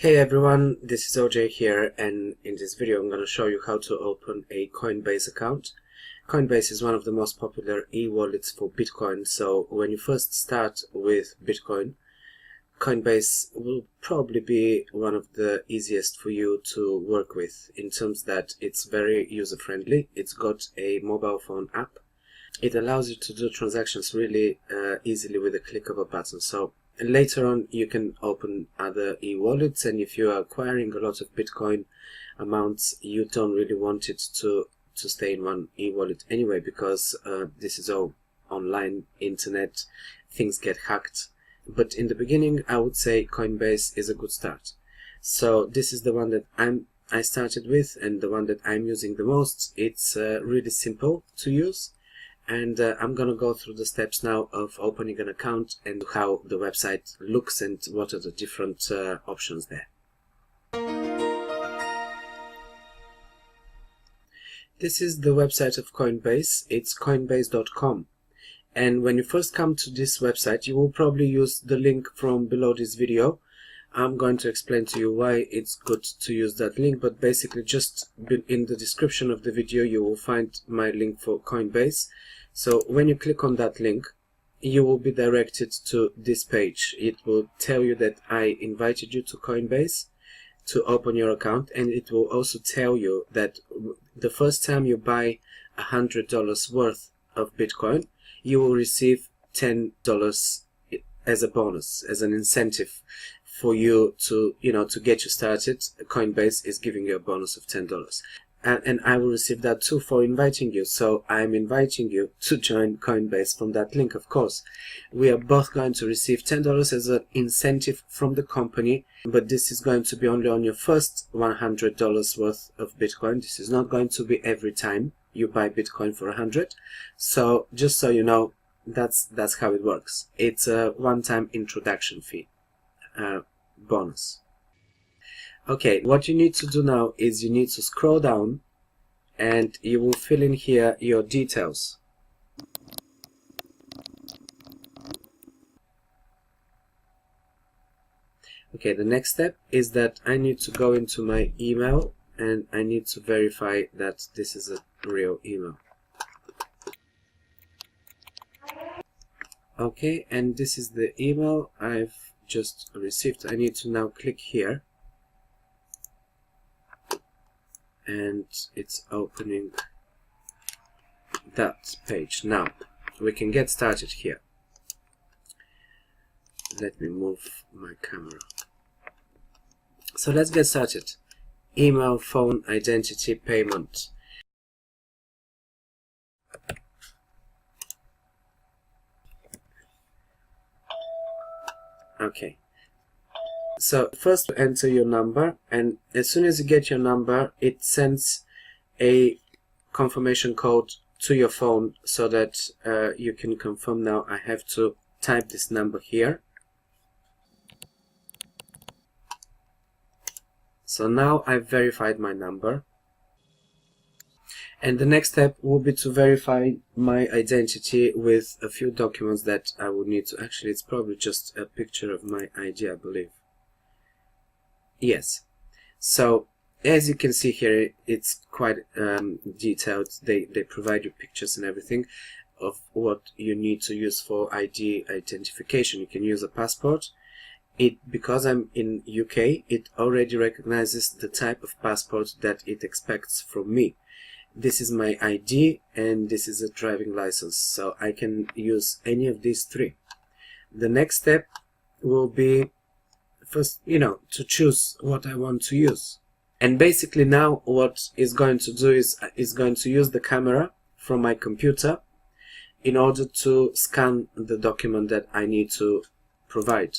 Hey everyone, this is OJ here, and in this video I'm going to show you how to open a Coinbase account. Coinbase is one of the most popular e-wallets for Bitcoin, so when you first start with Bitcoin, Coinbase will probably be one of the easiest for you to work with in terms that it's very user-friendly. It's got a mobile phone app. It allows you to do transactions really easily with a click of a button. So later on you can open other e-wallets, and if you are acquiring a lot of Bitcoin amounts, you don't really want it to stay in one e-wallet anyway, because this is all online, internet, things get hacked. But in the beginning I would say Coinbase is a good start. So this is the one that I started with, and the one that I'm using the most. It's really simple to use. And I'm gonna go through the steps now of opening an account and how the website looks and what are the different options there. This is the website of Coinbase. It's coinbase.com. And when you first come to this website, you will probably use the link from below this video. I'm going to explain to you why it's good to use that link, but basically just in the description of the video you will find my link for Coinbase. So when you click on that link, you will be directed to this page. It will tell you that I invited you to Coinbase to open your account, and it will also tell you that the first time you buy $100 worth of Bitcoin, you will receive $10 as a bonus, as an incentive for you to, to get you started. Coinbase is giving you a bonus of $10. And I will receive that too for inviting you. So I'm inviting you to join Coinbase from that link, of course. We are both going to receive $10 as an incentive from the company, but this is going to be only on your first $100 worth of Bitcoin. This is not going to be every time you buy Bitcoin for 100. So just so you know, that's how it works. It's a one-time introduction fee bonus. Okay, what you need to do now is you need to scroll down and you will fill in here your details. Okay, the next step is that I need to go into my email and I need to verify that this is a real email. Okay, and this is the email I've just received. I need to now click here. And it's opening that page. Now we can get started here. Let me move my camera. So let's get started. Email, phone, identity, payment. Okay. So first enter your number, and as soon as you get your number, it sends a confirmation code to your phone so that you can confirm. Now I have to type this number here. So now I've verified my number, and the next step will be to verify my identity with a few documents that I would need to. Actually, it's probably just a picture of my ID, I believe. Yes, so as you can see here, it's quite detailed. They provide you pictures and everything of what you need to use for ID identification. You can use a passport. Because I'm in UK, it already recognizes the type of passport that it expects from me. This is my ID and this is a driving license, so I can use any of these three. The next step will be first, to choose what I want to use. And basically now what is going to do is going to use the camera from my computer in order to scan the document that I need to provide.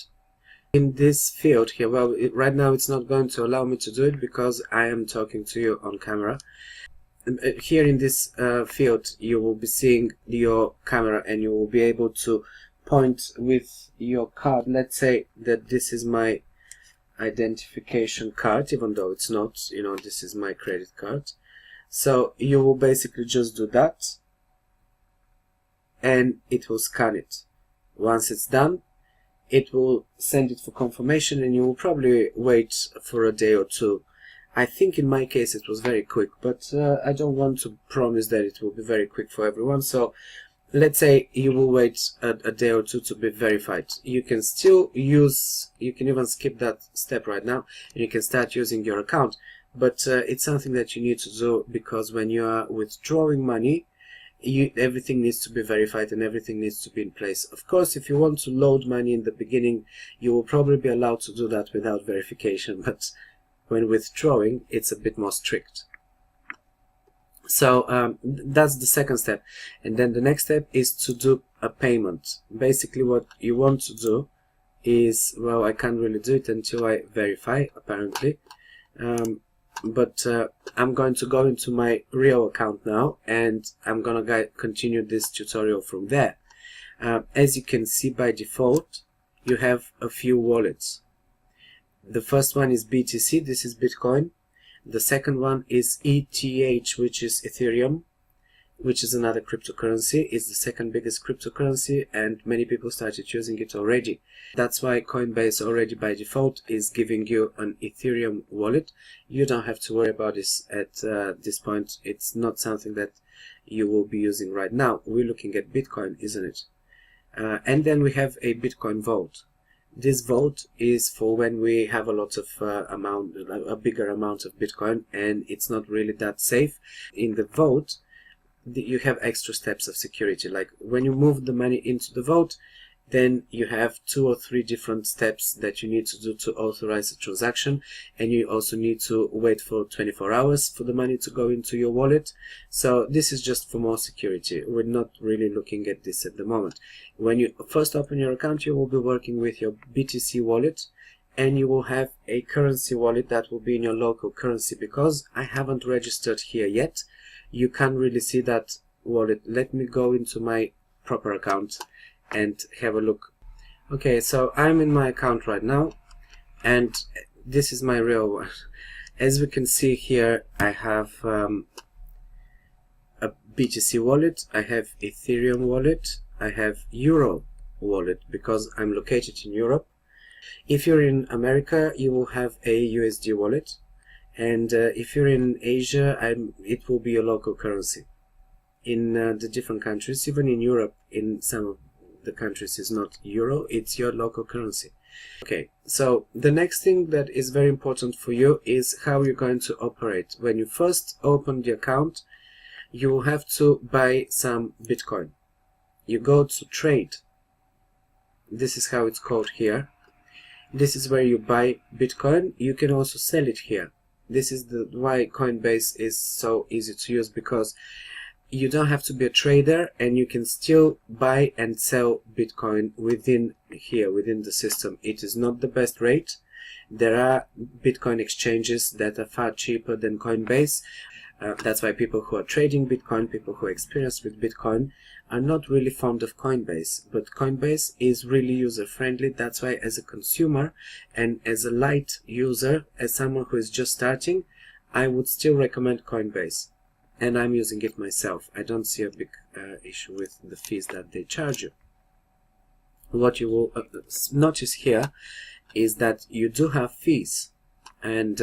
In this field here, well, right now it's not going to allow me to do it because I am talking to you on camera. Here in this field you will be seeing your camera and you will be able to point with your card. Let's say that this is my identification card, even though it's not, this is my credit card. So you will basically just do that and it will scan it. Once it's done, it will send it for confirmation, and you will probably wait for a day or two. I think in my case it was very quick, but I don't want to promise that it will be very quick for everyone. So let's say you will wait a day or two to be verified. You can still use, you can even skip that step right now, and you can start using your account. But it's something that you need to do, because when you are withdrawing money, everything needs to be verified and everything needs to be in place. Of course, if you want to load money in the beginning, you will probably be allowed to do that without verification, but when withdrawing, it's a bit more strict. So that's the second step. And then the next step is to do a payment. Basically what you want to do is, well, I can't really do it until I verify, apparently. But I'm going to go into my real account now, and I'm gonna continue this tutorial from there. As you can see, by default you have a few wallets. The first one is BTC, this is Bitcoin. The second one is ETH, which is Ethereum, which is another cryptocurrency. It's the second biggest cryptocurrency, and many people started using it already. That's why Coinbase already by default is giving you an Ethereum wallet. You don't have to worry about this at this point. It's not something that you will be using right now. We're looking at Bitcoin, isn't it? And then we have a Bitcoin vault. This vault is for when we have a lot of a bigger amount of Bitcoin, and it's not really that safe. In the vault, you have extra steps of security. Like when you move the money into the vault, then you have 2 or 3 different steps that you need to do to authorize a transaction, and you also need to wait for 24 hours for the money to go into your wallet. So this is just for more security. We're not really looking at this at the moment. When you first open your account, you will be working with your BTC wallet, and you will have a currency wallet that will be in your local currency. Because I haven't registered here yet, you can't really see that wallet. Let me go into my proper account and have a look. Okay, so I'm in my account right now, and this is my real one. As we can see here, I have a BTC wallet, I have Ethereum wallet, I have Euro wallet because I'm located in Europe. If you're in America, you will have a USD wallet, and if you're in Asia, it will be a local currency. In the different countries, even in Europe, in some of the countries is not euro, it's your local currency. Okay, so the next thing that is very important for you is how you're going to operate. When you first open the account, you will have to buy some Bitcoin. You go to trade. This is how it's called here. This is where you buy Bitcoin. You can also sell it here. This is why Coinbase is so easy to use, because you don't have to be a trader, and you can still buy and sell Bitcoin within here, within the system. It is not the best rate. There are Bitcoin exchanges that are far cheaper than Coinbase. That's why people who are trading Bitcoin, people who are experienced with Bitcoin, are not really fond of Coinbase. But Coinbase is really user-friendly. That's why, as a consumer and as a light user, as someone who is just starting, I would still recommend Coinbase. And I'm using it myself. I don't see a big issue with the fees that they charge you. What you will notice here is that you do have fees. And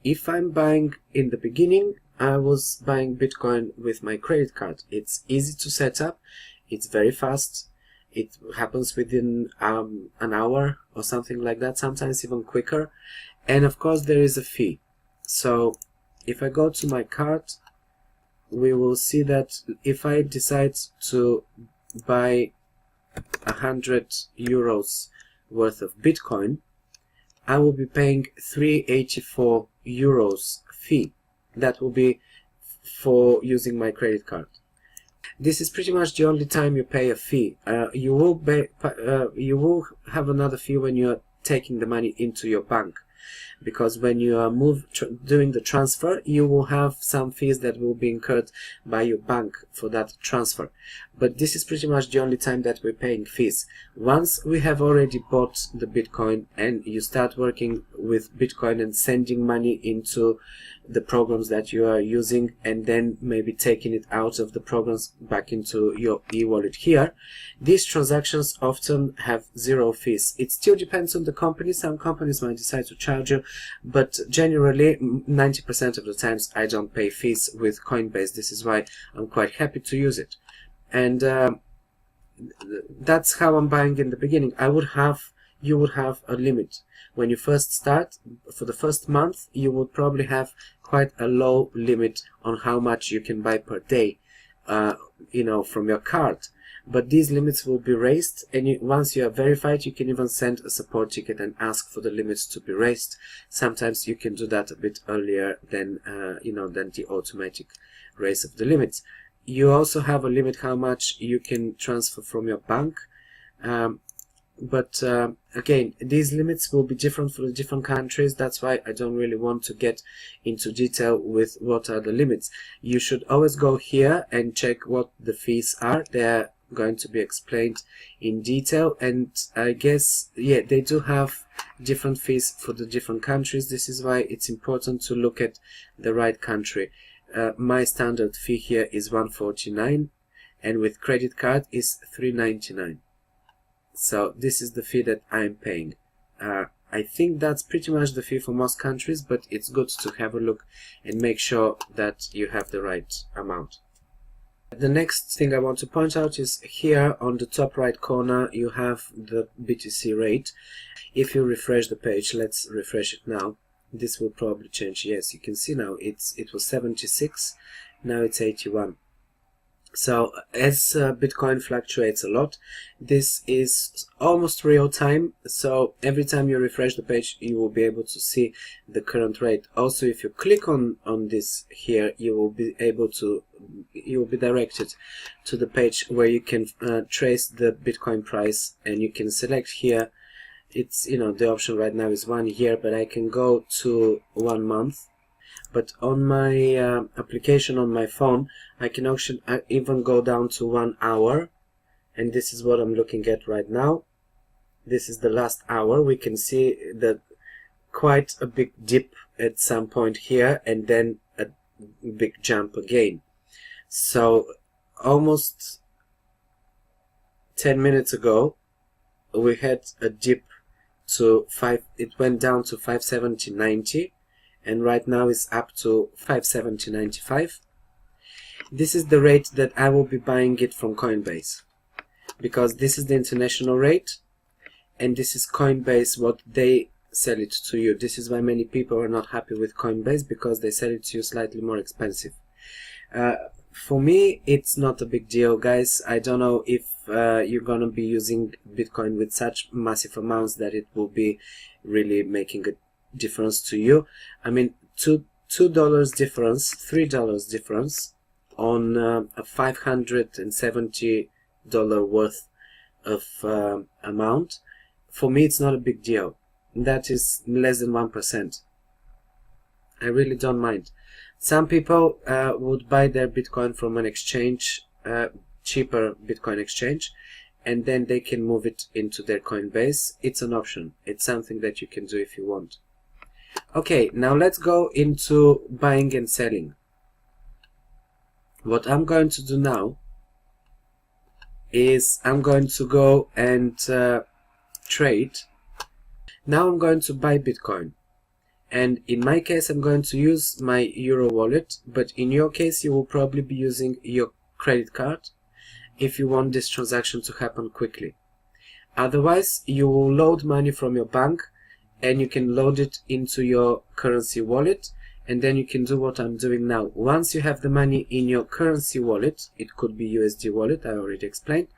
if I'm buying in the beginning, I was buying Bitcoin with my credit card. It's easy to set up. It's very fast. It happens within an hour or something like that, sometimes even quicker. And of course, there is a fee. So if I go to my card, we will see that if I decide to buy 100 euros worth of Bitcoin, I will be paying 384 euros fee. That will be for using my credit card. This is pretty much the only time you pay a fee. You will have another fee when you're taking the money into your bank. because when you are doing the transfer, you will have some fees that will be incurred by your bank for that transfer. But this is pretty much the only time that we're paying fees. Once we have already bought the Bitcoin and you start working with Bitcoin and sending money into the programs that you are using, and then maybe taking it out of the programs back into your e-wallet here, these transactions often have zero fees. It still depends on the company. Some companies might decide to charge you, but generally 90% of the times I don't pay fees with Coinbase. This is why I'm quite happy to use it. And that's how I'm buying in the beginning. You would have a limit. When you first start, for the first month, you would probably have quite a low limit on how much you can buy per day, from your card. But these limits will be raised, and once you are verified, you can even send a support ticket and ask for the limits to be raised. Sometimes you can do that a bit earlier than than the automatic raise of the limits. You also have a limit how much you can transfer from your bank. But again, these limits will be different for the different countries. That's why I don't really want to get into detail with what are the limits. You should always go here and check what the fees are. They're going to be explained in detail, and I guess, yeah, they do have different fees for the different countries. This is why it's important to look at the right country. My standard fee here is $1.49, and with credit card is $3.99. So this is the fee that I'm paying. I think that's pretty much the fee for most countries, but it's good to have a look and make sure that you have the right amount. The next thing I want to point out is here on the top right corner you have the BTC rate. If you refresh the page, let's refresh it now, this will probably change. Yes, you can see now it was 76, now it's 81. So as Bitcoin fluctuates a lot, this is almost real time. So every time you refresh the page, you will be able to see the current rate. Also, if you click on this here, you will be directed to the page where you can trace the Bitcoin price, and you can select here. It's, the option right now is 1 year, but I can go to 1 month. But on my application on my phone, I can even go down to 1 hour, and this is what I'm looking at right now. This is the last hour. We can see that quite a big dip at some point here, and then a big jump again. So almost 10 minutes ago, we had a dip to it went down to 570.90. And right now it's up to 570.95. This is the rate that I will be buying it from Coinbase, because this is the international rate, and this is Coinbase what they sell it to you. This is why many people are not happy with Coinbase, because they sell it to you slightly more expensive. For me, it's not a big deal, guys. I don't know if you're gonna be using Bitcoin with such massive amounts that it will be really making a difference to you. I mean, $2 difference, $3 difference on a $570 worth of amount. For me, it's not a big deal. That is less than 1%. I really don't mind. Some people would buy their Bitcoin from an exchange, cheaper Bitcoin exchange, and then they can move it into their Coinbase. It's an option. It's something that you can do if you want. Okay, now let's go into buying and selling. What I'm going to do now is I'm going to go and trade. Now I'm going to buy Bitcoin. And in my case, I'm going to use my Euro wallet, but in your case, you will probably be using your credit card if you want this transaction to happen quickly. Otherwise, you will load money from your bank, and you can load it into your currency wallet, and then you can do what I'm doing now. Once you have the money in your currency wallet, it could be USD wallet, I already explained,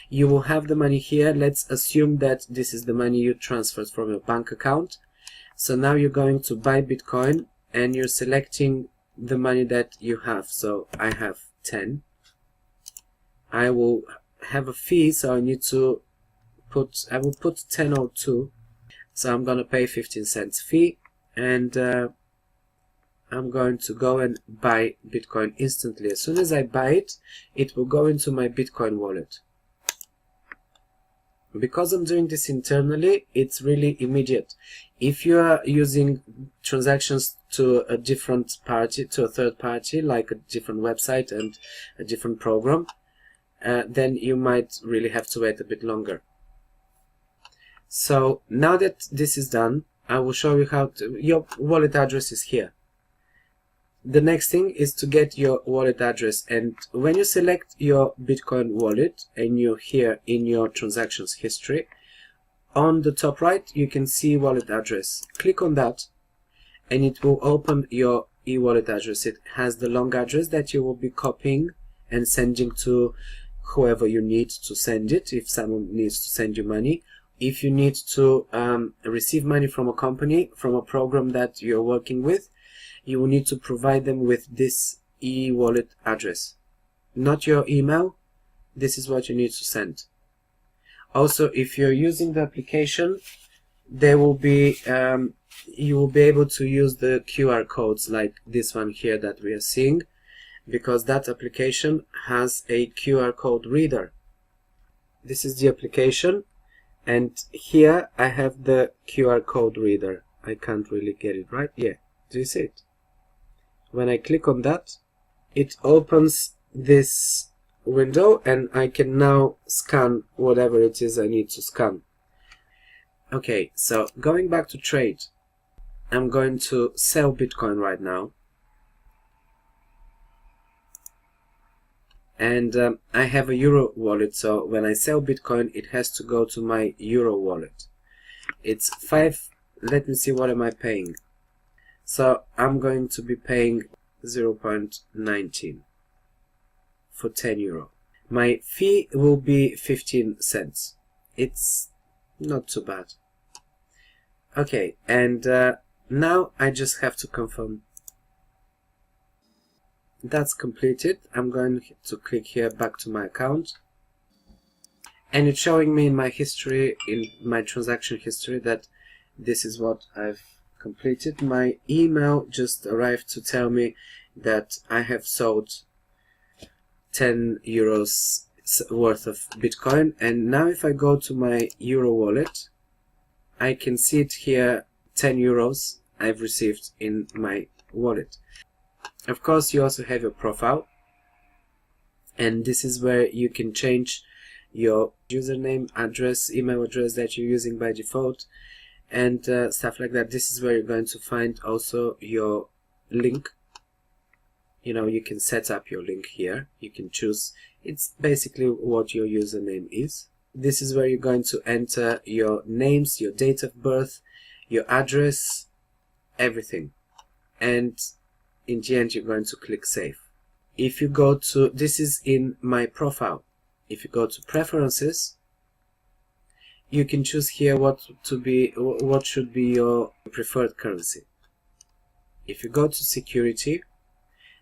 you will have the money here. Let's assume that this is the money you transferred from your bank account. So now you're going to buy Bitcoin, and you're selecting the money that you have. So I have 10. I will have a fee, so I need to I will put 10.02. So I'm gonna pay 15 cents fee, and I'm going to go and buy Bitcoin instantly. As soon as I buy it, it will go into my Bitcoin wallet. Because I'm doing this internally, it's really immediate. If you are using transactions to a different party, to a third party, like a different website and a different program, then you might really have to wait a bit longer. So now that this is done, I will show you how to, your wallet address is here. The next thing is to get your wallet address, and when you select your Bitcoin wallet and you're here in your transactions history, on the top right you can see wallet address. Click on that and it will open your e-wallet address. It has the long address that you will be copying and sending to whoever you need to send it, if someone needs to send you money. If you need to receive money from a company, from a program that you're working with, you will need to provide them with this e-wallet address, not your email. This is what you need to send. Also, if you're using the application, there will be you will be able to use the QR codes like this one here that we are seeing, because that application has a QR code reader. This is the application, and here I have the QR code reader. I can't really get it right. Yeah, do you see it? When I click on that, it opens this window and I can now scan whatever it is I need to scan. Okay, so going back to trade, I'm going to sell Bitcoin right now. And I have a Euro wallet, so when I sell Bitcoin, it has to go to my Euro wallet. It's 5, let me see, what am I paying? So I'm going to be paying 0.19 for 10 euro. My fee will be 15 cents. It's not too bad. Okay, and now I just have to confirm. That's completed. I'm going to click here back to my account, and it's showing me in my history, in my transaction history, that this is what I've completed. My email just arrived to tell me that I have sold 10 euros worth of Bitcoin, and now if I go to my Euro wallet, I can see it here, 10 euros I've received in my wallet. Of course, you also have your profile, and this is where you can change your username, address, email address that you're using by default, and stuff like that. This is where you're going to find also your link. You know, you can set up your link here. You can choose. It's basically what your username is. This is where you're going to enter your names, your date of birth, your address, everything. And in the end, you're going to click save. If you go to, this is in my profile. If you go to preferences, you can choose here what should be your preferred currency. If you go to security,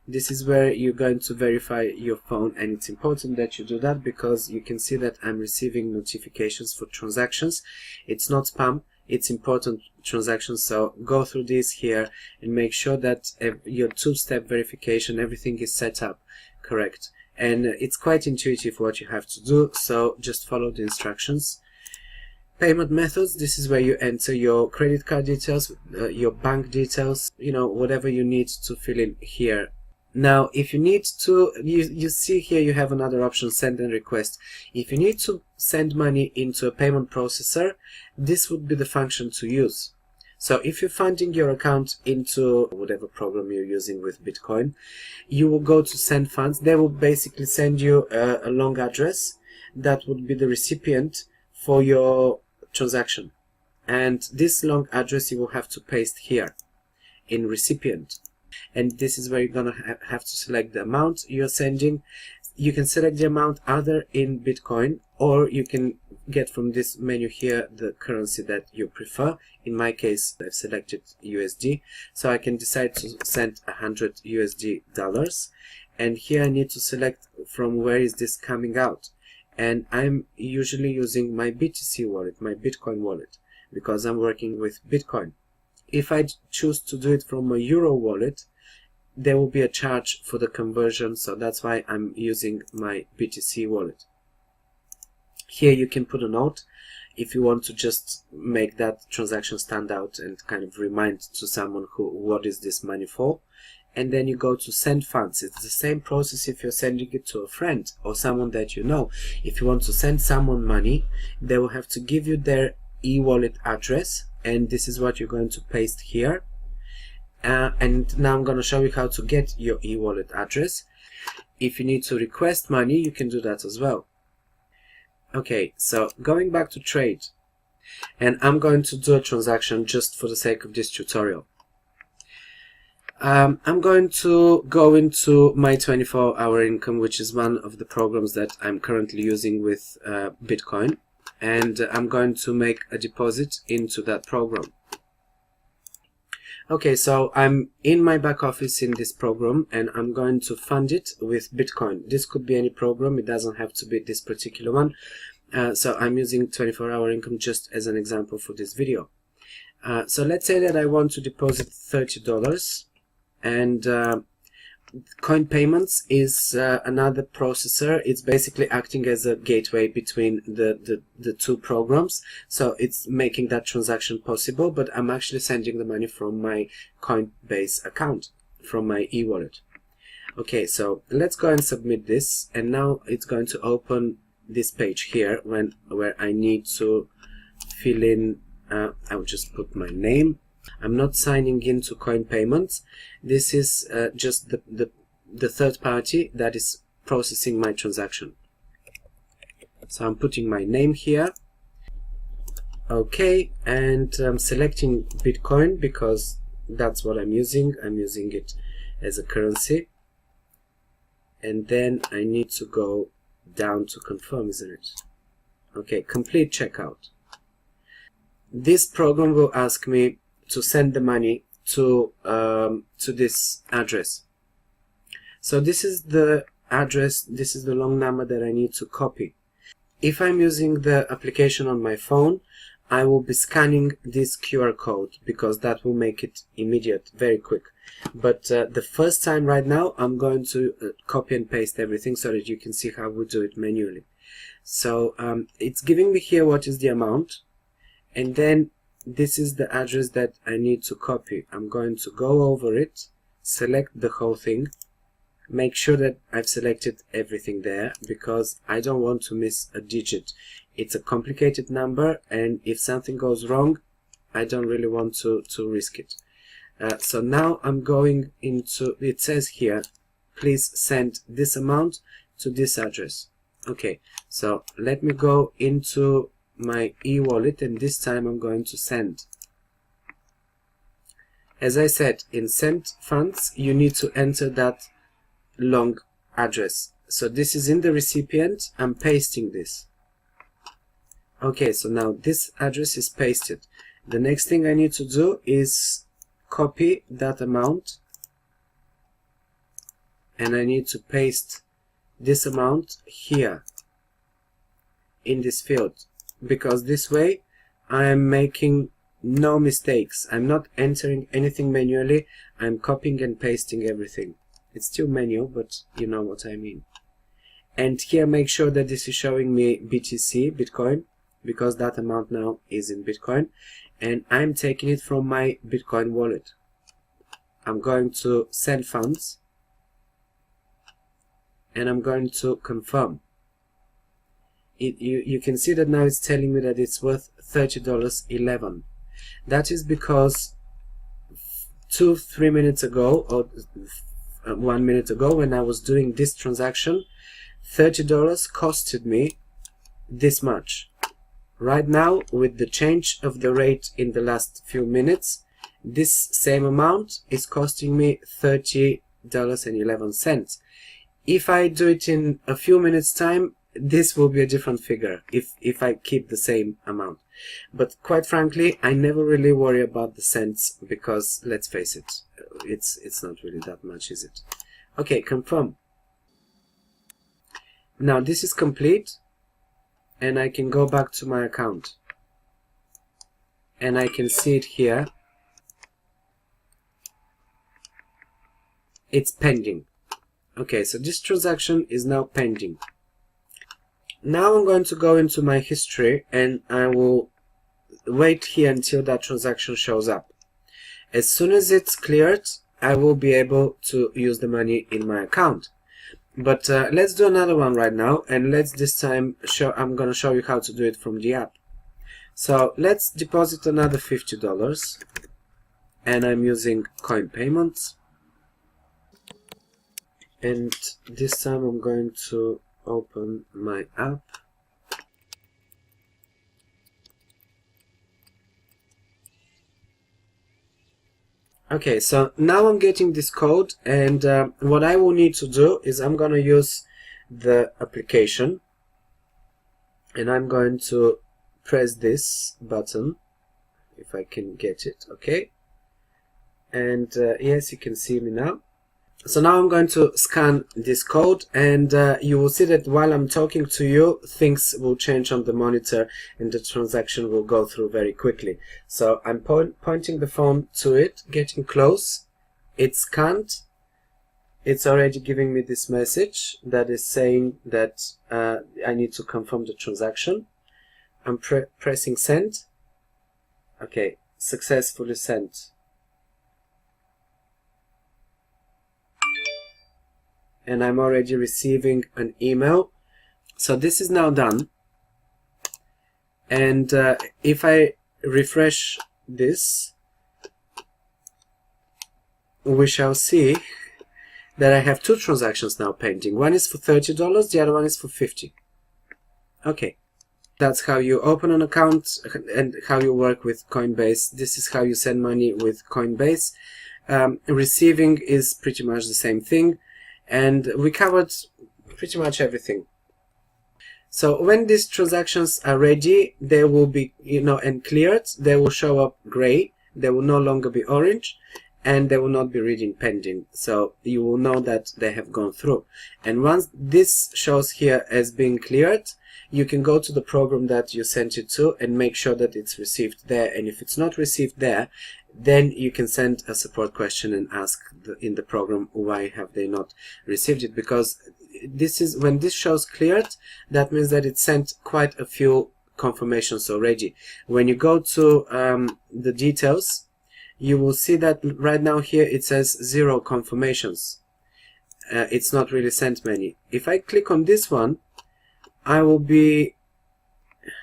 this is where you're going to verify your phone, and it's important that you do that because you can see that I'm receiving notifications for transactions. It's not spam, it's important transactions, so go through this here and make sure that your two-step verification, everything is set up correct. And it's quite intuitive what you have to do, so just follow the instructions. Payment methods, this is where you enter your credit card details, your bank details, you know, whatever you need to fill in here. Now, if you need to, you see here you have another option, send and request. If you need to send money into a payment processor, this would be the function to use. So if you're funding your account into whatever program you're using with Bitcoin, you will go to send funds. They will basically send you a long address that would be the recipient for your transaction. And this long address you will have to paste here in recipient. And this is where you're gonna have to select the amount you're sending. You can select the amount either in Bitcoin, or you can get from this menu here the currency that you prefer. In my case, I've selected USD, so I can decide to send 100 USD dollars. And here I need to select from where is this coming out. And I'm usually using my BTC wallet, my Bitcoin wallet. because I'm working with Bitcoin. If I choose to do it from a Euro wallet, there will be a charge for the conversion, so that's why I'm using my BTC wallet. Here you can put a note if you want to just make that transaction stand out and kind of remind to someone what is this money for. And then you go to send funds. It's the same process if you're sending it to a friend or someone that you know. If you want to send someone money, they will have to give you their e-wallet address, and this is what you're going to paste here. And now I'm going to show you how to get your e-wallet address. If you need to request money, you can do that as well. Okay, so going back to trade, and I'm going to do a transaction just for the sake of this tutorial. I'm going to go into my 24-hour income, which is one of the programs that I'm currently using with Bitcoin, and I'm going to make a deposit into that program. Okay, so I'm in my back office in this program, and I'm going to fund it with Bitcoin. This could be any program, it doesn't have to be this particular one. So I'm using 24-hour income just as an example for this video. So let's say that I want to deposit $30, and Coin Payments is another processor. It's basically acting as a gateway between the two programs, so it's making that transaction possible, but I'm actually sending the money from my Coinbase account, from my e-wallet. Okay, so let's go and submit this, and now it's going to open this page here where I need to fill in, I'll just put my name. I'm not signing into Coin Payments. This is just the third party that is processing my transaction. So I'm putting my name here. Okay, and I'm selecting Bitcoin because that's what I'm using. I'm using it as a currency. And then I need to go down to confirm, isn't it? Okay, complete checkout. This program will ask me to send the money to this address. So this is the address, this is the long number that I need to copy. If I'm using the application on my phone, I will be scanning this QR code because that will make it immediate, very quick. But the first time right now, I'm going to copy and paste everything so that you can see how we do it manually. So it's giving me here what is the amount, and then this is the address that I need to copy. I'm going to go over it, select the whole thing, make sure that I've selected everything there because I don't want to miss a digit. It's a complicated number, and if something goes wrong, I don't really want to risk it. So now I'm going into, it says here, please send this amount to this address. Okay, so let me go into my e-wallet, and this time I'm going to send. As I said, in send funds you need to enter that long address. So this is in the recipient, I'm pasting this. Okay, so now this address is pasted. The next thing I need to do is copy that amount, and I need to paste this amount here in this field, because this way I am making no mistakes. I'm not entering anything manually, I'm copying and pasting everything. It's still manual, but you know what I mean. And here make sure that this is showing me BTC, Bitcoin, because that amount now is in Bitcoin, and I'm taking it from my Bitcoin wallet. I'm going to send funds, and I'm going to confirm. You can see that now it's telling me that it's worth $30.11. That is because 2-3 minutes ago, or 1 minute ago, when I was doing this transaction, $30 costed me this much. Right now, with the change of the rate in the last few minutes, this same amount is costing me $30.11. If I do it in a few minutes time, this will be a different figure if I keep the same amount. But quite frankly, I never really worry about the cents because, let's face it, it's not really that much, is it? Okay, confirm. Now this is complete, and I can go back to my account. and I can see it here. It's pending. Okay, so this transaction is now pending. Now I'm going to go into my history and I will wait here until that transaction shows up. As soon as it's cleared, I will be able to use the money in my account. But let's do another one right now, and let's this time I'm going to show you how to do it from the app. So let's deposit another $50, and I'm using Coin Payments. And this time I'm going to open my app. Okay, so now I'm getting this code, and what I will need to do is I'm going to use the application, and I'm going to press this button, if I can get it, okay? And yes, you can see me now. So now I'm going to scan this code, and you will see that while I'm talking to you, things will change on the monitor and the transaction will go through very quickly. So I'm pointing the phone to it, getting close. It's scanned. It's already giving me this message that is saying that I need to confirm the transaction. I'm pressing send. Okay, successfully sent. And I'm already receiving an email. So this is now done. And if I refresh this, we shall see that I have two transactions now pending. One is for $30, the other one is for $50. Okay, that's how you open an account and how you work with Coinbase. This is how you send money with Coinbase. Receiving is pretty much the same thing. And we covered pretty much everything. So when these transactions are ready, they will be, and cleared, they will show up gray. They will no longer be orange, and they will not be reading pending. So you will know that they have gone through. And once this shows here as being cleared, you can go to the program that you sent it to and make sure that it's received there. And if it's not received there, then you can send a support question and ask in the program why have they not received it, because this is when this shows cleared, that means that it sent quite a few confirmations already. When you go to the details, you will see that right now here it says 0 confirmations. It's not really sent many. If I click on this one, I will be,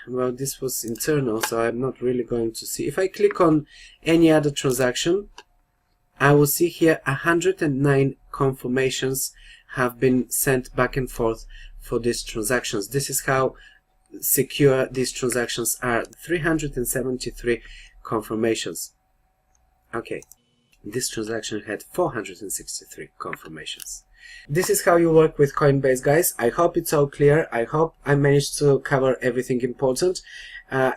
well, this was internal, so I'm not really going to see. If I click on any other transaction, I will see here 109 confirmations have been sent back and forth for these transactions. This is how secure these transactions are. 373 confirmations. Okay, this transaction had 463 confirmations. This is how you work with Coinbase, guys. I hope it's all clear. I hope I managed to cover everything important.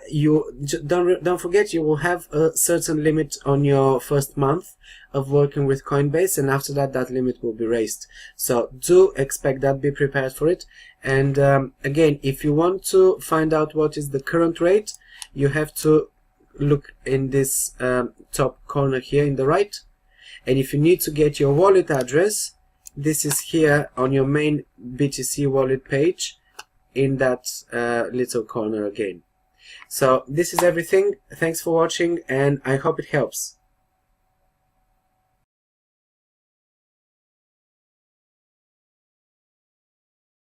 You don't forget, you will have a certain limit on your first month of working with Coinbase, and after that, that limit will be raised. So do expect that, be prepared for it. And again, if you want to find out what is the current rate, you have to look in this top corner here in the right. And if you need to get your wallet address, this is here on your main BTC wallet page in that little corner again. So this is everything. Thanks for watching, and I hope it helps.